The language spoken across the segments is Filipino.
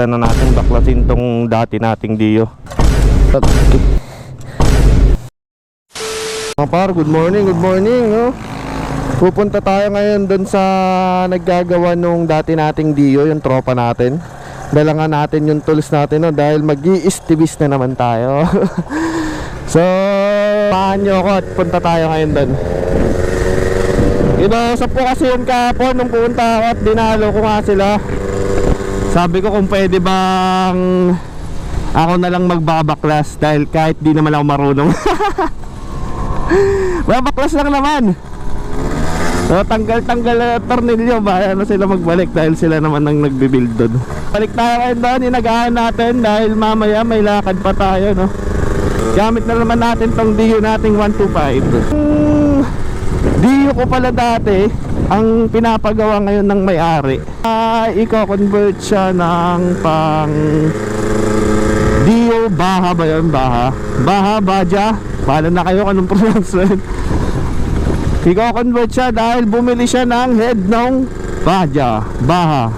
Na natin baklasin tong dati nating Dio. Mga par, good morning, no? Pupunta tayo ngayon doon sa naggagawa nung dati nating Dio, yung tropa natin. Dalangan natin yung tools natin, no? Dahil mag-i-istibis na naman tayo. So, pahan nyo ako at punta tayo ngayon doon. Inausap ko kasi yun kahapon nung pumunta ako at dinalo ko nga sila. Sabi ko kung pwede bang ako na lang magbabaklas dahil kahit di naman ako marunong. Babaklas lang naman. So, tanggal-tanggal na tornilyo, bahala na sila magbalik dahil sila naman ang nagbibuild doon. Balik tayo kayo doon, inagahan natin dahil mamaya may lakad pa tayo, no? Gamit na naman natin tong Dio nating 125. Dio ko pala dati ang pinapagawa ngayon ng may-ari. I-convert siya ng pang Dio Baha ba yun? Baha, Baja. Paano na kayo anong pronounce na yun? I-convert siya dahil bumili siya ng head ng Baha.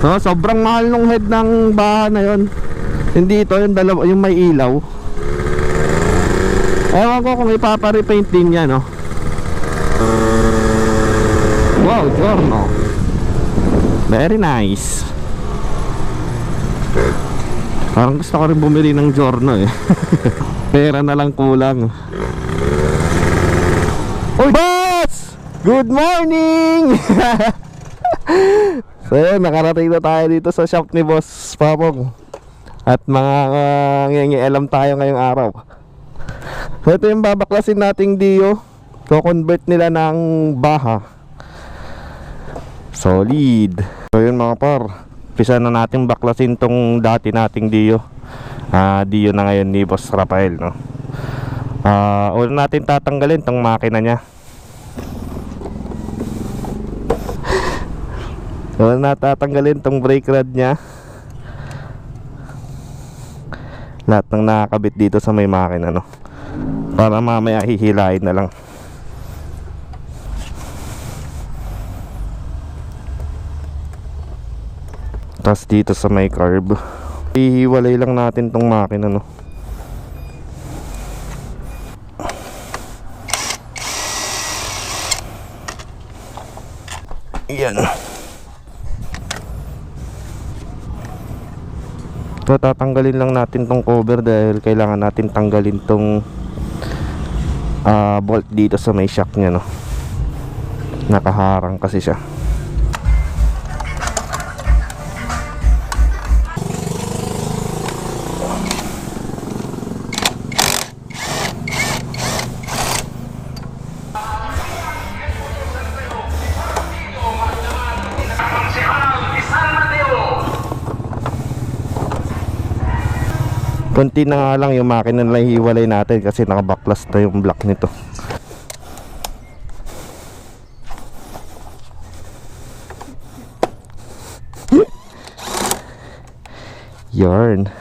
So, sobrang mahal nung head ng Baha na yun. Hindi ito, yung dalawa, yung may ilaw. Ewan ko kung ipapa-repaint din yan, no? Wow, Giorno. Very nice. Parang gusto ko rin bumili ng Giorno eh. Pera na lang kulang. Oy, boss! Good morning! So yun, nakarating na tayo dito sa shop ni Boss Papong. At mga ngialam tayo ngayong araw. So ito yung babaklasin nating Dio. So convert nila ng Baha. Solid. So yun mga par, pisa na natin baklasin tong dati nating Dio. Dio na ngayon ni Boss Rafael, no? Una natin tatanggalin tong makina niya. Una tatanggalin tong brake rod niya. Lahat ng nakakabit dito sa may makina, no? Para mamaya hihilain na lang. Tapos dito sa may carb, hihiwalay lang natin tong makina, no? Yan. So tatanggalin lang natin tong cover dahil kailangan natin tanggalin tong bolt dito sa may shock nya, no? Nakaharang kasi siya. Konti na nga lang yung makina na hiwalay natin kasi nakabaklas na yung block nito. Yarn.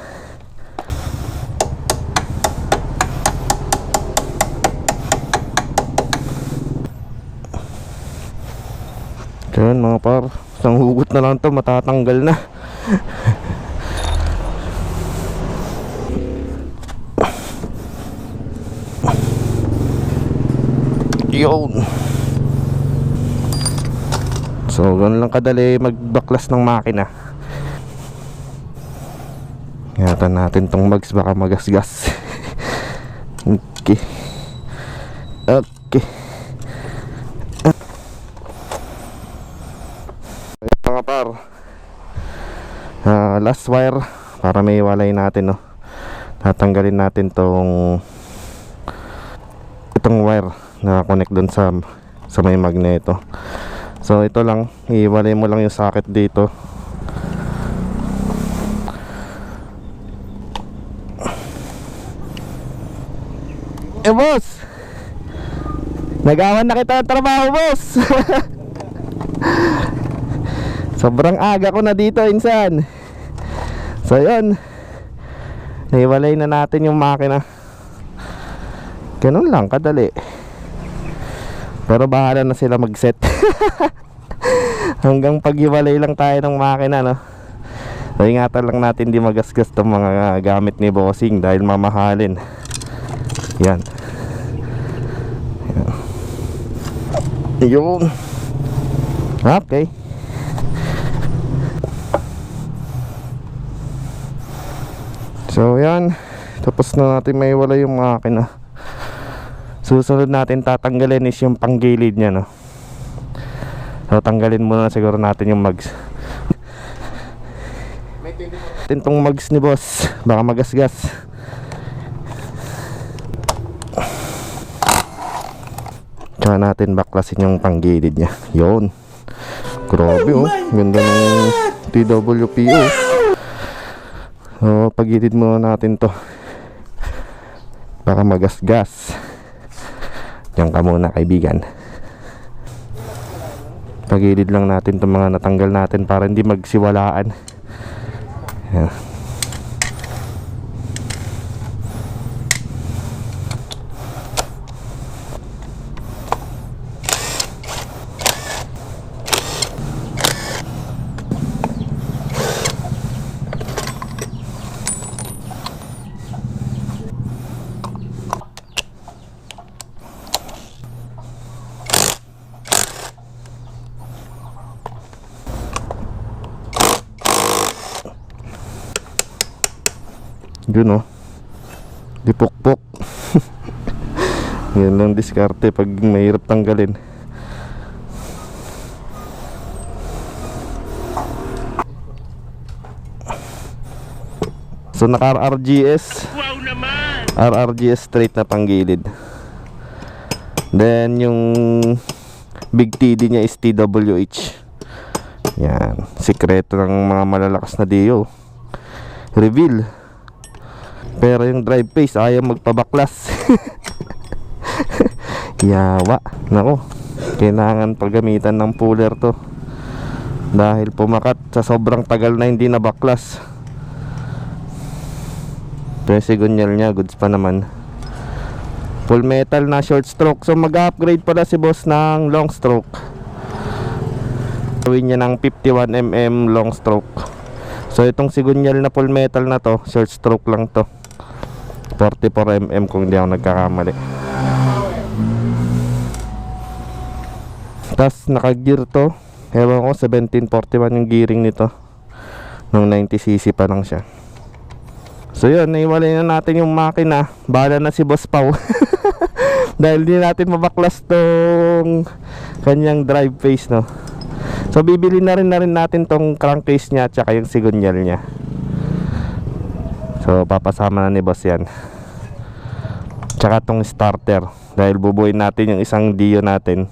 Yan mga par, isang hugot na lang to matatanggal na. Yun. So ganun lang kadali magbaklas ng makina. Ingatan natin tong mags, baka magasgas. Okay. Mga par, last wire para may walay natin, no? Tatanggalin natin itong wire na connect dun sa may magneto. So ito lang, iwalay mo lang yung socket dito. Boss, nagawan na kita ng trabaho, boss. Sobrang aga ko na dito, insan. So yun, iwalay na natin yung makina. Ganun lang kadali. Pero bahala na sila mag-set. Hanggang paghiwalay lang tayo ng makina, no? So ingatan lang natin di magasgas itong mga gamit ni bossing dahil mamahalin. Yan. Yun. Okay. So yan, tapos na natin may wala yung makina. Susunod natin tatanggalin is yung panggilid nya, no. So tanggalin muna siguro natin yung mags. Tintong mags ni boss, baka magasgas. Tsaka natin baklasin yung panggilid nya. Yun. Grabe oh, ganda ng TWPO. So pagilid muna natin to, baka magasgas. Diyan ka muna kaibigan. Pagilid lang natin itong mga natanggal natin para hindi magsiwalaan. Yan. Yun oh, dipukpok. Yan lang diskarte pag mahirap tanggalin. So naka RRGS. Wow naman. RRGS straight na panggilid. Then yung big TD nya is TWH. Yan, sikreto ng mga malalakas na Dio. Reveal. Pero yung drive face ayaw magpabaklas. Yawa. Nako, kailangan paggamitan ng puller to dahil pumakat sa sobrang tagal na hindi nabaklas. Pero sigunyal nya goods pa naman. Full metal na short stroke. So mag-upgrade pala si boss ng long stroke. Gawin niya ng 51mm long stroke. So itong sigunyal na full metal na to, short stroke lang to, 44mm kung hindi ako nagkakamali. Tapos naka-gear to, ewan ko 1741 yung gearing nito. Nung 90cc pa lang siya. So yun, naiwalay na natin yung makina. Bahala na si Boss Pau. Dahil di natin mabaklas tong kanyang drive face, no. So bibili na rin natin tong crankcase nya at saka yung sigunyal nya. So papasama na ni boss yan. Tsaka tong starter, dahil bubuin natin yung isang Dio natin.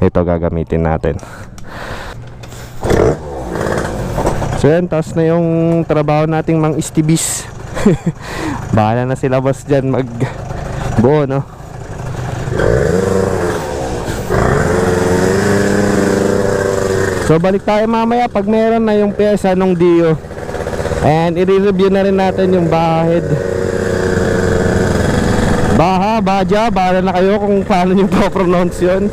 Ito gagamitin natin. So yan, tapos na yung trabaho nating mang istibis. Bahala na sila boss dyan mag buo, no. So balik tayo mamaya pag meron na yung pyesa ng Dio. And i-review na rin natin yung Baja head. Baja, bahala na kayo kung paano nyo po-pronounce yun.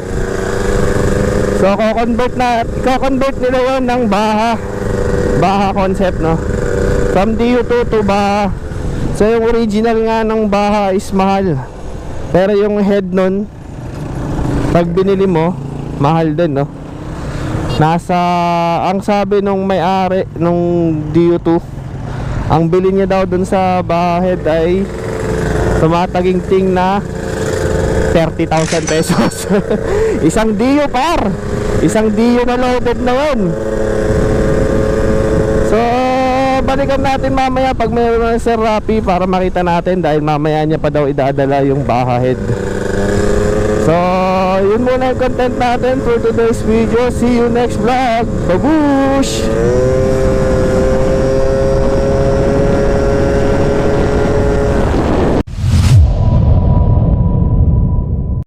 So ko-convert nila yun ng Baja concept, no. From Dio to Baja. So yung original nga ng Baja is mahal. Pero yung head nun, pag binili mo, mahal din, no. Ang sabi nung may-ari nung Dio 2, ang bili niya daw dun sa Baja head ay tumataginting na 30,000 pesos. Isang Dio par, isang Dio na loaded na yun. So balikan natin mamaya pag mayroon na Sir Rapi para makita natin, dahil mamaya niya pa daw idadala yung Baja head. So yun muna yung content natin for today's video. See you next vlog. Babush!